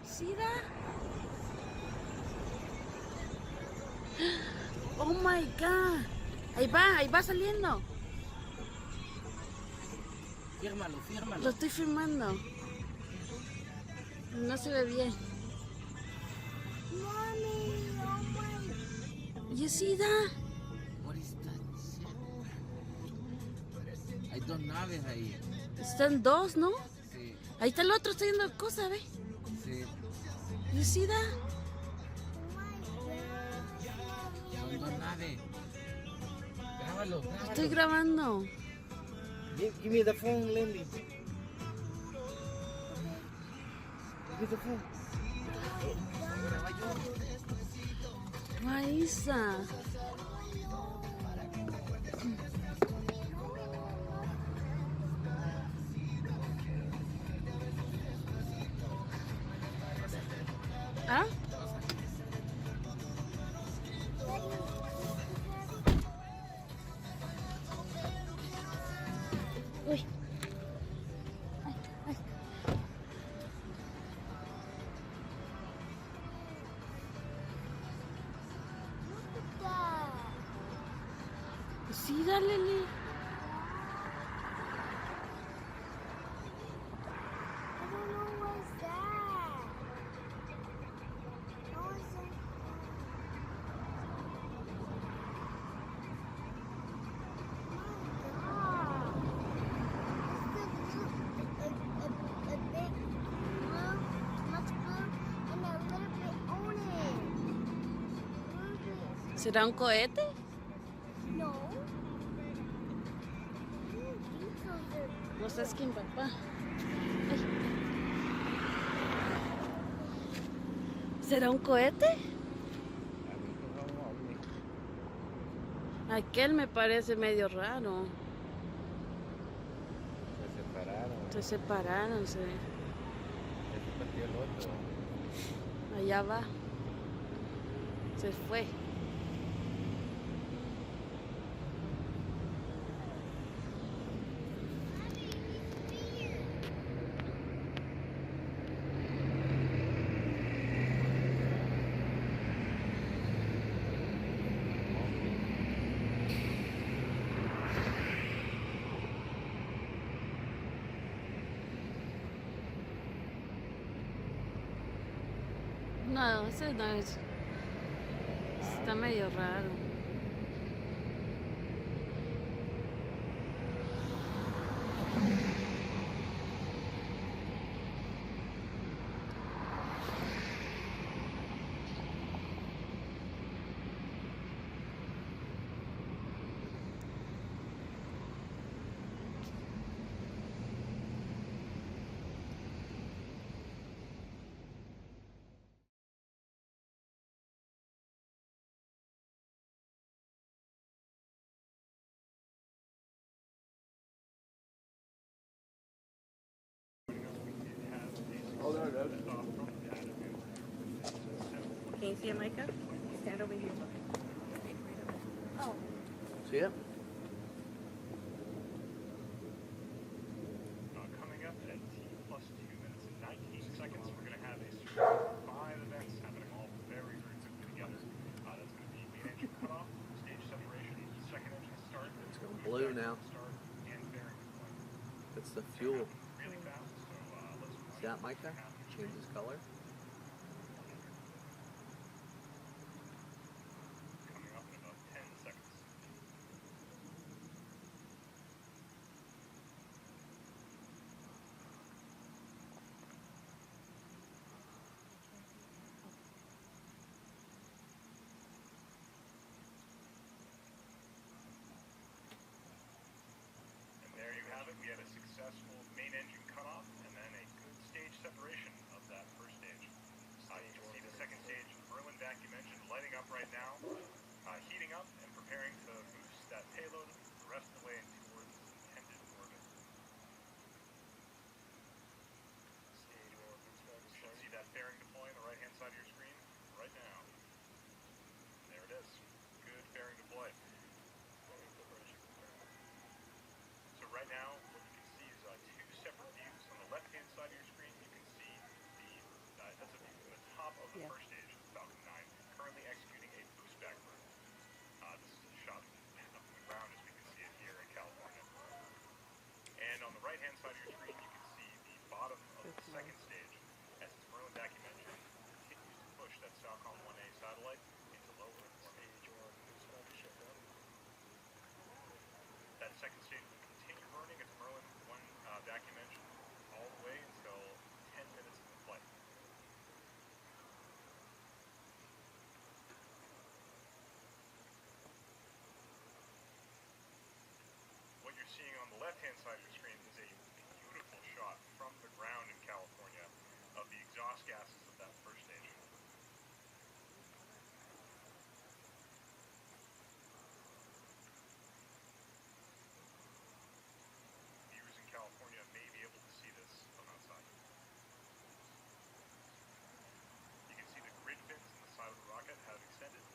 See that? Oh my God. Ahí va saliendo. Fírmalo, fírmalo. Lo estoy filmando. No se ve bien. Mommy, oh my. You see that? What is that shit? Hay dos naves ahí. Están dos, ¿no? Sí, Ahí está el otro, está haciendo cosas, ¿ve? sí. You see that? Son dos naves. Grábalo, grábalo. Estoy grabando. Give me the phone, Lindy. Give me the phone. Graba yo. Maísa. ¿Ah? Uy. Sí, dale. ¿Será un cohete? No. No sabes quién, papá. Ay. ¿Será un cohete? Aquel me parece medio raro. Se separaron. Se separaron, sí. Ese partió el otro. Allá va. Se fue. No, ese no es. Está medio raro. Can you see it, Micah? Stand over here. Oh. See it? Coming up at T plus 2 minutes and 19 seconds, we're going to have a series of 5 events happening all very, very quickly together. That's going to be main engine cutoff, stage separation, second engine start. It's going blue now. Start and bearing deployment. That's the fuel. Really fast, so let's See that, Micah? Changes color. coming up in about 10 seconds. And there you have it. We had a successful main engine cutoff and then a good stage separation of that first stage. You can see the second stage, Merlin vacuum engine, lighting up right now, heating up and preparing to boost that payload the rest of the way towards its intended orbit. You should see that fairing deploy on the right-hand side of your screen right now. There it is. Good fairing deploy. So right now, on the Yeah. first stage of the Falcon 9, currently executing a boost back burn. This is a shot up from the ground as we can see it here in California. And on the right-hand side of your screen, you can see the bottom of the second stage as its Merlin vacuum engine continues to push that Falcon 1A satellite into low Earth orbit. That second stage will continue burning its Merlin 1 vacuum engine all the way until 10 minutes into flight. What you're seeing on the left-hand side of your screen is a beautiful shot from the ground in California of the exhaust gases of that first stage. Viewers in California may be able to see this from outside. You can see the grid fins in the side of the rocket have extended.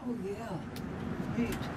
Oh yeah. Neat.